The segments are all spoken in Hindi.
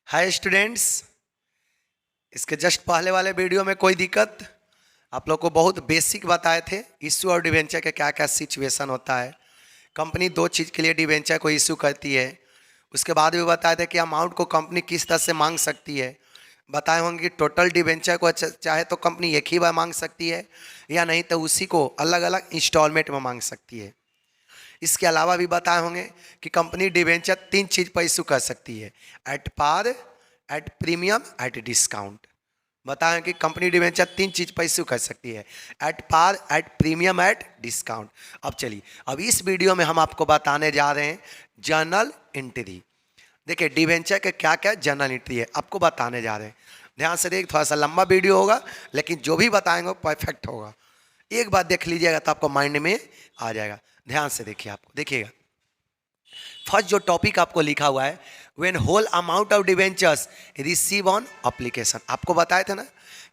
हाय स्टूडेंट्स, इसके जस्ट पहले वाले वीडियो में कोई दिक्कत आप लोग को बहुत बेसिक बताए थे। इशू और डिवेंचर के क्या क्या सिचुएशन होता है। कंपनी दो चीज़ के लिए डिवेंचर को इशू करती है। उसके बाद भी बताए थे कि अमाउंट को कंपनी किस तरह से मांग सकती है। बताए होंगे कि टोटल डिवेंचर को चाहे तो कंपनी एक ही बार मांग सकती है या नहीं तो उसी को अलग अलग इंस्टॉलमेंट में मांग सकती है। इसके अलावा भी बताए होंगे कि कंपनी डिवेंचर तीन चीज़ पर इशू कर सकती है: at par, at premium, at discount. बताएं कि कंपनी डिवेंचर तीन चीज़ पर इशू कर सकती है: at par, at premium, at discount. अब चलिए, अब इस वीडियो में हम आपको बताने जा रहे हैं जर्नल एंट्री। देखिए डिवेंचर के क्या क्या जर्नल एंट्री है आपको बताने जा रहे हैं। ध्यान से देखिए, थोड़ा सा लंबा वीडियो होगा लेकिन जो भी बताएंगे वो परफेक्ट होगा। एक बार देख लीजिएगा तो आपको माइंड में आ जाएगा। ध्यान से देखिए, आपको देखिएगा फर्स्ट जो टॉपिक आपको लिखा हुआ है, when whole amount of debentures receive on application. आपको बताए थे ना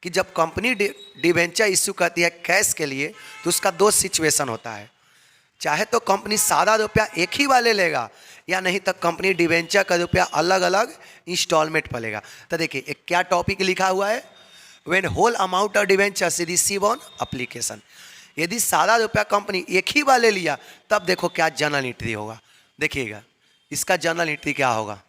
कि जब कंपनी डिवेंचर इश्यू करती है कैश के लिए तो उसका दो सिचुएशन होता है। चाहे तो कंपनी सारा रुपया एक ही बार ले लेगा या नहीं तो कंपनी डिवेंचर का रुपया अलग अलग इंस्टॉलमेंट पर लेगा। तो देखिए एक क्या टॉपिक लिखा हुआ है, when whole amount of debentures receive on application. यदि सारा रुपया कंपनी एक ही बार ले लिया तब देखो क्या जर्नल एंट्री होगा। देखिएगा इसका जर्नल एंट्री क्या होगा।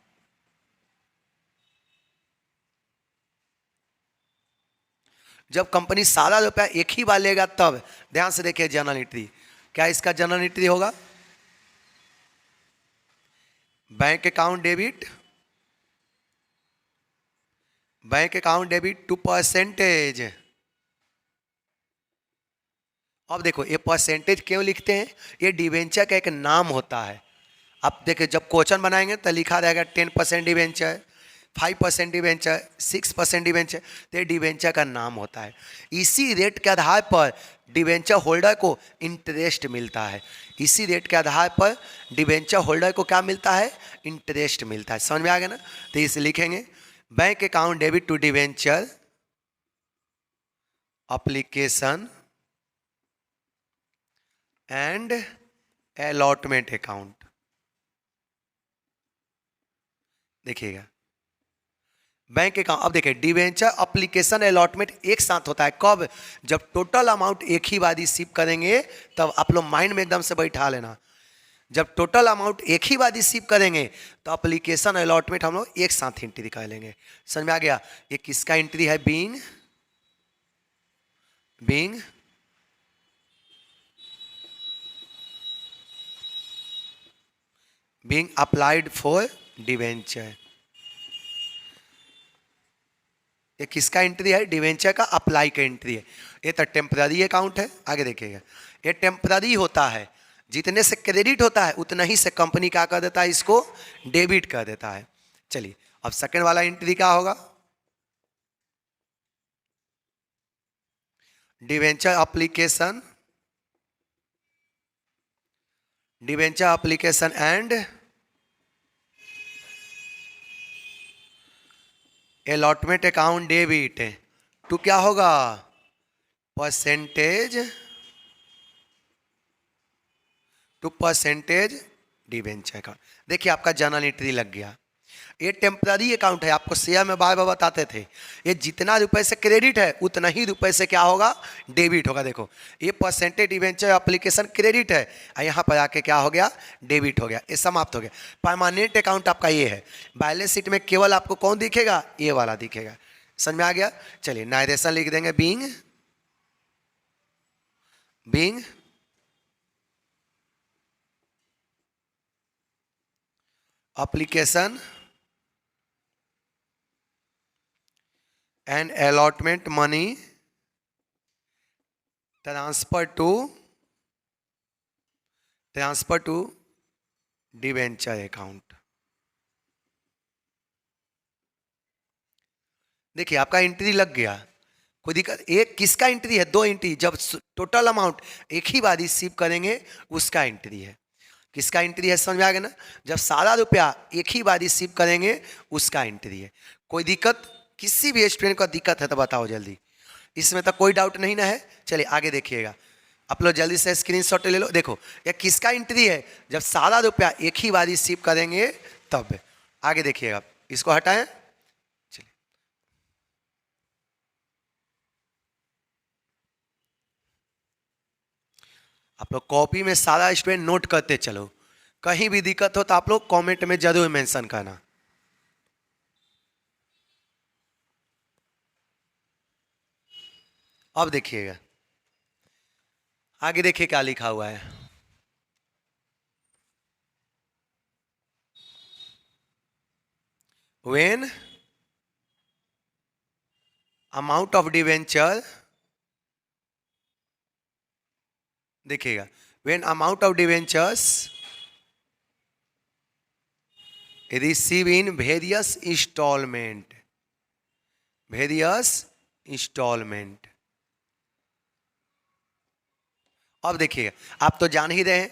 जब कंपनी सारा रुपया एक ही बार लेगा तब ध्यान से देखिए जर्नल एंट्री क्या इसका जर्नल एंट्री होगा। Bank account debit, bank account debit to percentage. अब देखो ये परसेंटेज क्यों लिखते हैं, ये डिवेंचर का एक नाम होता है। आप देखिए जब क्वेश्चन बनाएंगे तो लिखा रहेगा 10% डिवेंचर, 5% डिवेंचर, 6% डिवेंचर। तो ये डिवेंचर का नाम होता है। इसी रेट के आधार पर डिवेंचर होल्डर को इंटरेस्ट मिलता है। इसी रेट के आधार पर डिवेंचर होल्डर को क्या मिलता है, इंटरेस्ट मिलता है। समझ में आ गया ना। तो इसे लिखेंगे bank account debit to debenture application and allotment account. देखिएगा बैंक अकाउंट। अब देखिए डिवेंचर एप्लीकेशन अलॉटमेंट एक साथ होता है कब, जब टोटल अमाउंट एक ही बार रिसीव करेंगे। तब आप लोग माइंड में एकदम से बैठा लेना, जब टोटल अमाउंट एक ही बार रिसीव करेंगे तो एप्लीकेशन अलॉटमेंट हम लोग एक साथ एंट्री कर लेंगे। समझ में आ गया। ये किसका एंट्री है, being being being applied for debenture. ये किसका एंट्री है, डिवेंचर का अप्लाई का एंट्री है। ये तो टेम्पररी अकाउंट है। आगे देखिएगा ये टेम्पररी होता है, जितने से क्रेडिट होता है उतना ही से कंपनी क्या कर देता है, इसको डेबिट कर देता है। चलिए अब सेकंड वाला एंट्री क्या होगा, debenture application, debenture application and allotment account debit to क्या होगा, percentage to percentage debenture account. देखिए आपका जर्नल एंट्री लग गया। ये टेम्पररी अकाउंट है, आपको शेयर में बार बार बताते थे। ये जितना रुपए से क्रेडिट है उतना ही रुपए से क्या होगा, डेबिट होगा। देखो ये परसेंटेज डिवेंचर एप्लीकेशन क्रेडिट है और यहाँ पर आके क्या हो गया, डेबिट हो गया। ये समाप्त हो गया। परमानेंट अकाउंट आपका ये है। बैलेंस शीट में केवल आपको कौन दिखेगा, ये वाला दिखेगा। समझ में आ गया। चलिए नाइरेशन लिख देंगे, being being application and allotment money transfer to debenture account। देखिए आपका एंट्री लग गया, कोई दिक्कत। एक किसका एंट्री है, दो एंट्री। जब टोटल अमाउंट एक ही बार रिसीव करेंगे उसका एंट्री है। किसका एंट्री है, समझ में आ गया ना। जब सारा रुपया एक ही बार रिसीव करेंगे उसका एंट्री है। कोई दिक्कत, किसी भी स्टूडेंट को दिक्कत है तो बताओ जल्दी, इसमें तो कोई डाउट नहीं ना है। चलिए आगे देखिएगा, आप लोग जल्दी से स्क्रीनशॉट ले लो। देखो ये किसका एंट्री है, जब सारा रुपया एक ही बार रिसीव करेंगे तब। आगे देखिएगा, इसको हटाएं। आप लोग कॉपी में सारा स्टूडेंट नोट करते चलो, कहीं भी दिक्कत हो तो आप लोग कमेंट में जरूर मेंशन करना। अब देखिएगा आगे, देखिए क्या लिखा हुआ है। व्हेन अमाउंट ऑफ डिवेंचर, देखिएगा, when amount of debentures receive in various instalment, various instalment. अब देखिएगा, आप तो जान ही रहे हैं,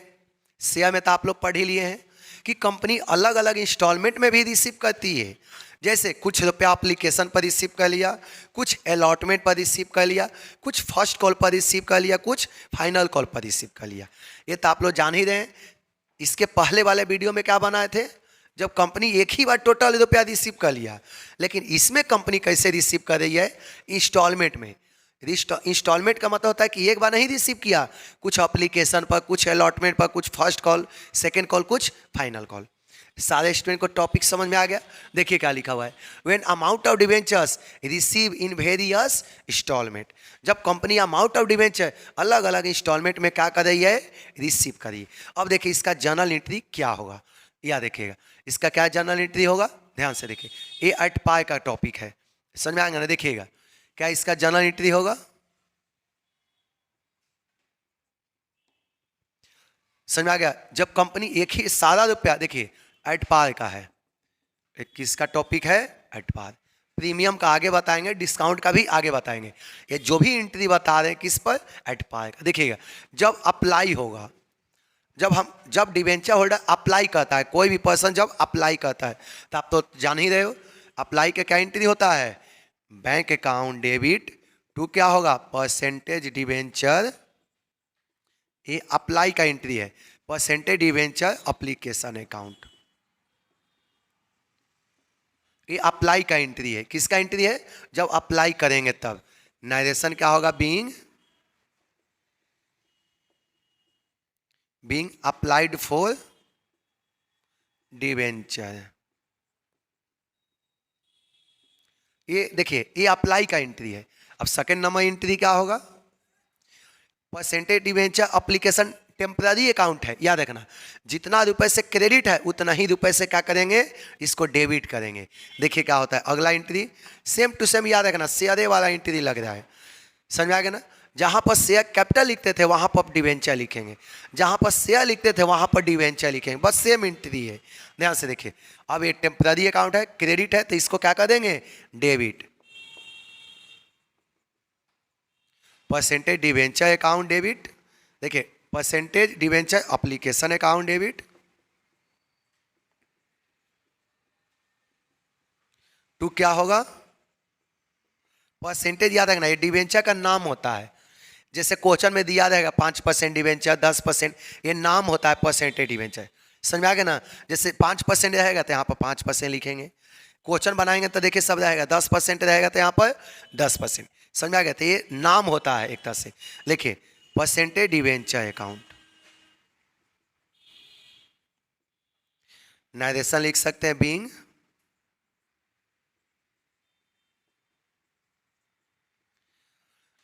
शेयर में तो आप लोग पढ़ ही लिए हैं कि कंपनी अलग अलग इंस्टॉलमेंट में भी रिसीव करती है। जैसे कुछ रुपया एप्लीकेशन पर रिसीव कर लिया, कुछ अलॉटमेंट पर रिसीव कर लिया, कुछ फर्स्ट कॉल पर रिसीव कर लिया, कुछ फाइनल कॉल पर रिसीव कर लिया। ये तो आप लोग जान ही रहे हैं। इसके पहले वाले वीडियो में क्या बनाए थे, जब कंपनी एक ही बार टोटल रुपया रिसीव कर लिया, लेकिन इसमें कंपनी कैसे रिसीव कर रही है, इंस्टॉलमेंट में। इंस्टॉलमेंट का मतलब होता है कि एक बार नहीं रिसीव किया, कुछ एप्लीकेशन पर, कुछ अलॉटमेंट पर, कुछ फर्स्ट कॉल, सेकंड कॉल, कुछ फाइनल कॉल। सारे स्टूडेंट को टॉपिक समझ में आ गया। देखिए क्या लिखा हुआ है, when amount of debentures receive in various instalment. जब कंपनी अमाउंट ऑफ डिवेंचर अलग अलग इंस्टॉलमेंट में क्या कर रही है, रिसीव कर रही है। अब देखिए इसका जर्नल एंट्री क्या होगा, या देखिएगा इसका क्या जर्नल एंट्री होगा, ध्यान से देखिए। ये 8 पाई का टॉपिक है, समझ में आएगा ना। देखिएगा क्या इसका जर्नल एंट्री होगा, समझ में आ गया। जब कंपनी एक ही सारा रुपया, देखिए 8 पार का है, किसका टॉपिक है, 8 पार। प्रीमियम का आगे बताएंगे, डिस्काउंट का भी आगे बताएंगे। ये जो भी एंट्री बता रहे हैं किस पर, 8 पार का। देखिएगा जब अप्लाई होगा, जब डिवेंचर होल्डर अप्लाई करता है, कोई भी पर्सन जब अप्लाई करता है, तो आप तो जान ही रहे हो अप्लाई का क्या एंट्री होता है, बैंक अकाउंट डेबिट टू क्या होगा, परसेंटेज डिवेंचर। ये अप्लाई का एंट्री है, परसेंटेज डिवेंचर एप्लीकेशन अकाउंट। ये अप्लाई का एंट्री है, किसका एंट्री है, जब अप्लाई करेंगे तब। नरेशन क्या होगा, बीइंग अप्लाइड फॉर डिवेंचर। ये देखिए ये अप्लाई का एंट्री है। अब सेकंड नंबर एंट्री क्या होगा, percentage debenture application temporary account है, याद रखना। जितना रुपए से क्रेडिट है उतना ही रुपए से क्या करेंगे, इसको डेबिट करेंगे। देखिए क्या होता है अगला एंट्री, सेम टू सेम याद रखना, शेयर वाला एंट्री लग रहा है, समझ में आ गया ना। जहां पर शेयर कैपिटल लिखते थे वहां पर डिवेंचर लिखेंगे, जहां पर शेयर लिखते थे वहां पर डिवेंचर लिखेंगे, बस सेम एंट्री है। ध्यान से देखिए, अब ये टेम्पररी अकाउंट है, क्रेडिट है, तो इसको क्या कर देंगे, debit. Percentage debenture account debit, देखिए percentage debenture application account debit to क्या होगा, परसेंटेज। याद रखना ये डिवेंचर का नाम होता है, जैसे क्वेश्चन में दिया रहेगा 5% डिवेंचर, 10%, ये नाम होता है परसेंटेज डिवेंचर। समझ में आ गया ना, जैसे 5% रहेगा तो यहाँ पर 5% लिखेंगे। क्वेश्चन बनाएंगे तो देखिए सब रहेगा, 10% रहेगा तो यहाँ पर 10%। समझ में आ गया, तो ये नाम होता है एक तरह से। लिखिए परसेंटेज डिवेंचर अकाउंट। नरेशन लिख सकते हैं, बीइंग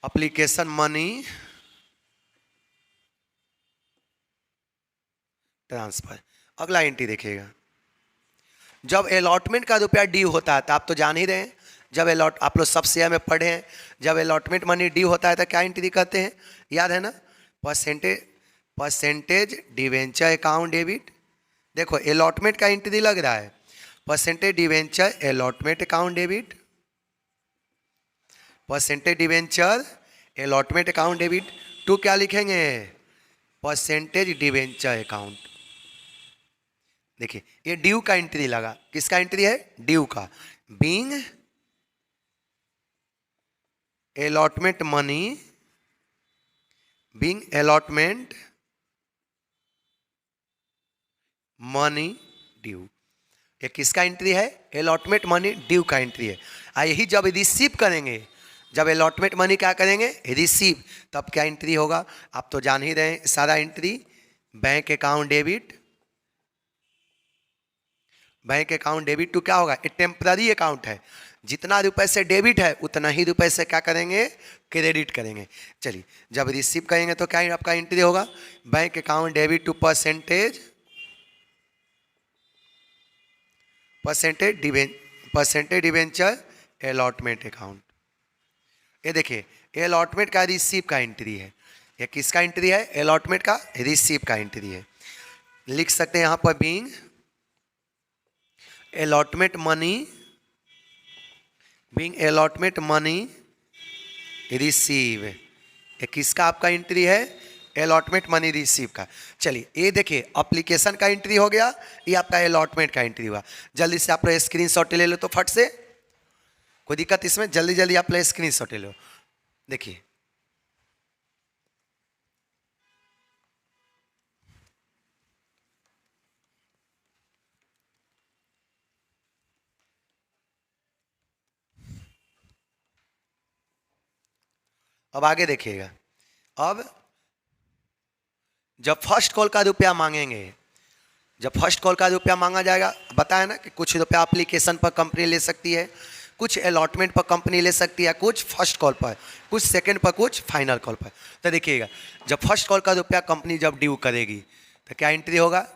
एप्लीकेशन मनी ट्रांसफर। अगला एंट्री देखिएगा, जब अलॉटमेंट का रुपया ड्यू होता है, तो आप तो जान ही रहे हैं, जब आप लोग सब शेयर में पढ़े हैं, जब अलॉटमेंट मनी ड्यू होता है तो क्या एंट्री करते हैं, याद है ना, परसेंटेज डिवेंचर अकाउंट डेबिट। देखो अलॉटमेंट का एंट्री लग रहा है, percentage debenture allotment account debit, percentage debenture allotment account debit to क्या लिखेंगे, परसेंटेज डिवेंचर अकाउंट। देखिए ये ड्यू का एंट्री लगा, किसका एंट्री है, ड्यू का। Being allotment money, being allotment money due, ये किसका एंट्री है, अलॉटमेंट मनी ड्यू का एंट्री है। यही जब रिसीव करेंगे जब अलॉटमेंट मनी क्या करेंगे, रिसीव, तब क्या एंट्री होगा, आप तो जान ही रहे हैं सारा entry. Bank account debit, bank account debit to क्या होगा, ये टेम्पररी अकाउंट है, जितना रुपए से डेबिट है उतना ही रुपए से क्या करेंगे, क्रेडिट करेंगे। चलिए जब रिसीव करेंगे तो क्या आपका एंट्री होगा, bank account debit to percentage debenture allotment account. ये देखिए ये अलॉटमेंट का रिसीव का एंट्री है, ये किसका एंट्री है, अलॉटमेंट का रिसीव का एंट्री है। लिख सकते हैं यहां पर बीइंग allotment money रिसीव, ये किसका आपका एंट्री है, अलॉटमेंट मनी रिसीव का। चलिए ये देखिए एप्लीकेशन का एंट्री हो गया, ये आपका अलॉटमेंट का एंट्री हुआ। जल्दी से आप लोग स्क्रीनशॉट ले लो तो फट से, कोई दिक्कत इसमें, जल्दी जल्दी आप लोग स्क्रीनशॉट ले लो। देखिए अब आगे देखिएगा, अब जब फर्स्ट कॉल का रुपया मांगेंगे, जब फर्स्ट कॉल का रुपया मांगा जाएगा, बताया ना कि कुछ रुपया एप्लीकेशन पर कंपनी ले सकती है, कुछ अलॉटमेंट पर कंपनी ले सकती है, कुछ फर्स्ट कॉल पर, कुछ सेकंड पर, कुछ फाइनल कॉल पर। तो देखिएगा जब फर्स्ट कॉल का रुपया कंपनी जब ड्यू करेगी तो क्या एंट्री होगा,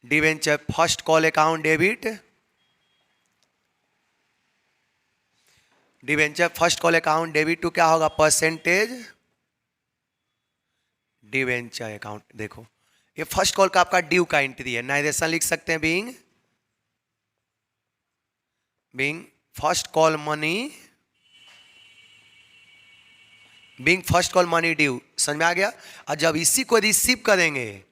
debenture first call account debit, debenture first call account debit to क्या होगा, परसेंटेज डिवेंचर अकाउंट। देखो ये फर्स्ट कॉल का आपका ड्यू का एंट्री है, नाइरेशन लिख सकते हैं being first call money due, समझ में आ गया। और जब इसी को रिसीव करेंगे,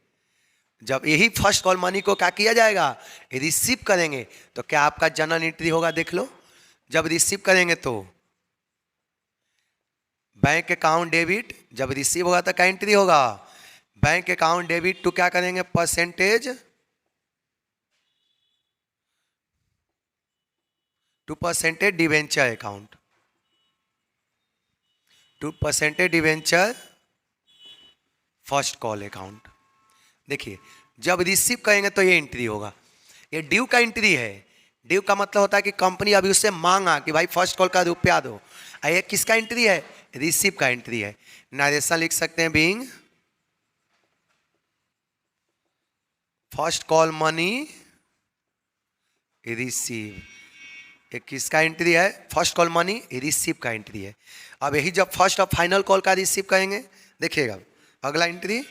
जब यही फर्स्ट कॉल मनी को क्या किया जाएगा, रिसीव करेंगे, तो क्या आपका जनरल एंट्री होगा, देख लो। जब रिसीव करेंगे तो बैंक अकाउंट डेबिट, जब रिसीव होगा तो क्या एंट्री होगा, बैंक अकाउंट डेबिट टू क्या करेंगे, percentage debenture account, debenture first call account. देखिए जब रिसीव करेंगे तो ये एंट्री होगा, ये ड्यू का एंट्री है। ड्यू का मतलब होता है कि कंपनी अभी उससे मांगा कि भाई फर्स्ट कॉल का रुपया दो, ये किसका एंट्री है, रिसीव का एंट्री है। नारेशन लिख सकते हैं being first call money receive, ये किसका एंट्री है, फर्स्ट कॉल मनी रिसीव का एंट्री है। अब यही जब फर्स्ट और फाइनल कॉल का रिसीव करेंगे, देखिएगा अगला एंट्री,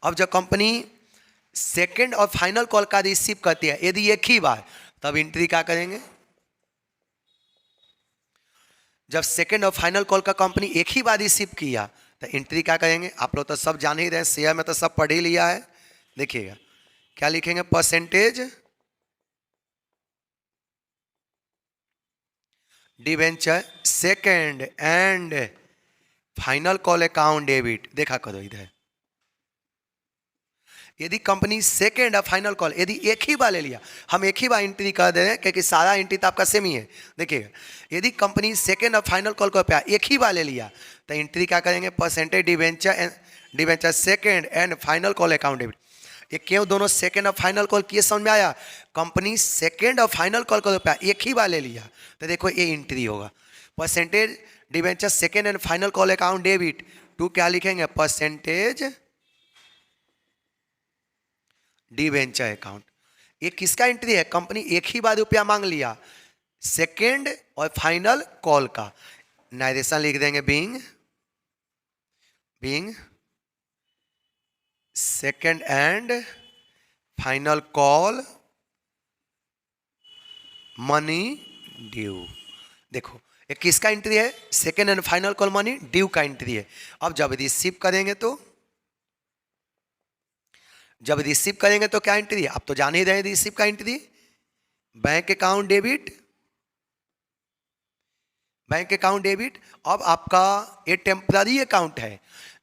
अब जब कंपनी सेकंड और फाइनल कॉल का रिसीव करती है, यदि एक ही बार, तब एंट्री क्या करेंगे, जब सेकंड और फाइनल कॉल का कंपनी एक ही बार रिसीव किया तो एंट्री क्या करेंगे, आप लोग तो सब जान ही रहे, शेयर में तो सब पढ़ ही लिया है। देखिएगा क्या लिखेंगे, percentage debenture second and final call account debit. देखा करो इधर, यदि कंपनी सेकेंड और फाइनल कॉल यदि एक ही बार ले लिया, हम एक ही बार एंट्री कर दे रहे हैं क्योंकि सारा एंट्री तो आपका सेम ही है। देखिएगा यदि कंपनी सेकेंड और फाइनल कॉल को एक ही बार ले लिया तो एंट्री क्या करेंगे, percentage debenture second and final call account debit. ये क्यों दोनों सेकेंड और फाइनल कॉल किए, समझ में आया। कंपनी सेकेंड और फाइनल कॉल का रुपया एक ही बार ले लिया तो देखो ये एंट्री होगा, percentage debenture second and final call account debit to क्या लिखेंगे, परसेंटेज डिवेंचर अकाउंट। ये किसका एंट्री है, कंपनी एक ही बार रुपया मांग लिया सेकेंड और फाइनल कॉल का। नाइरेशन लिख देंगे being second and final call money due. देखो ये किसका एंट्री है, second and final call money due का एंट्री है। अब जब रिसीव करेंगे तो क्या एंट्री है, आप तो जान ही रहे रिसीव का एंट्री, बैंक अकाउंट डेबिट। अब आपका ये टेम्पररी अकाउंट है,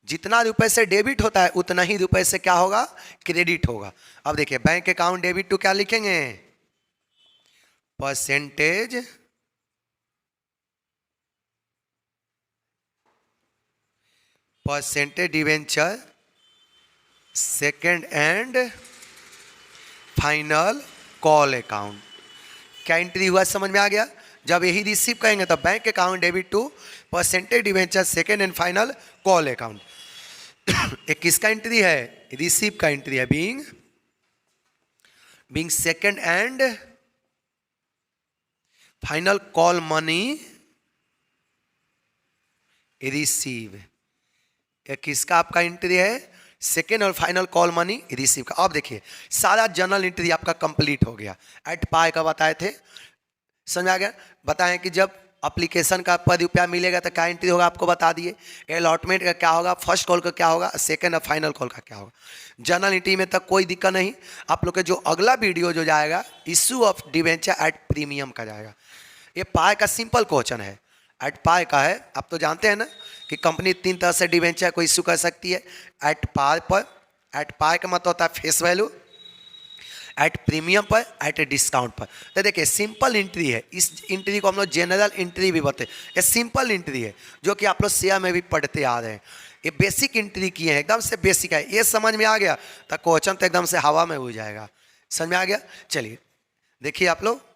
जितना रुपए से डेबिट होता है उतना ही रुपए से क्या होगा, क्रेडिट होगा। अब देखिए बैंक अकाउंट डेबिट टू क्या लिखेंगे, percentage debenture second and final call account. क्या एंट्री हुआ समझ में आ गया? जब यही रिसीव करेंगे तो bank account debit to percentage debenture second and final call account. एक किसका एंट्री है? रिसीव का एंट्री है। Being second and final call money receive. एक किसका आपका एंट्री है? सेकेंड और फाइनल कॉल मनी रिसीव का। अब देखिए सारा जर्नल एंट्री आपका कंप्लीट हो गया। एट पाई का बताए थे, समझ आ गया? बताएं कि जब एप्लीकेशन का ₹1 मिलेगा तो क्या एंट्री होगा, आपको बता दिए। अलॉटमेंट का क्या होगा, फर्स्ट कॉल का क्या होगा, सेकेंड और फाइनल कॉल का क्या होगा। जर्नल एंट्री में तक कोई दिक्कत नहीं। आप लोग के जो अगला वीडियो जो जाएगा issue of debenture at premium का जाएगा। ये पाई का सिंपल क्वेश्चन है, एट पाई का है। आप तो जानते हैं ना कि कंपनी 3 तरह से डिवेंचर को इशू कर सकती है। एट पाई पर, एट पाई का मतलब होता है फेस वैल्यू, एट प्रीमियम पर, एट डिस्काउंट पर। तो देखिए सिंपल एंट्री है। इस एंट्री को हम लोग जनरल एंट्री भी बोलते हैं। ये सिंपल एंट्री है जो कि आप लोग शेयर में भी पढ़ते आ रहे हैं। ये बेसिक एंट्री किए हैं, एकदम से बेसिक है। ये समझ में आ गया तो क्वेश्चन तो एकदम से हवा में हो जाएगा। समझ में आ गया? चलिए देखिए आप लोग,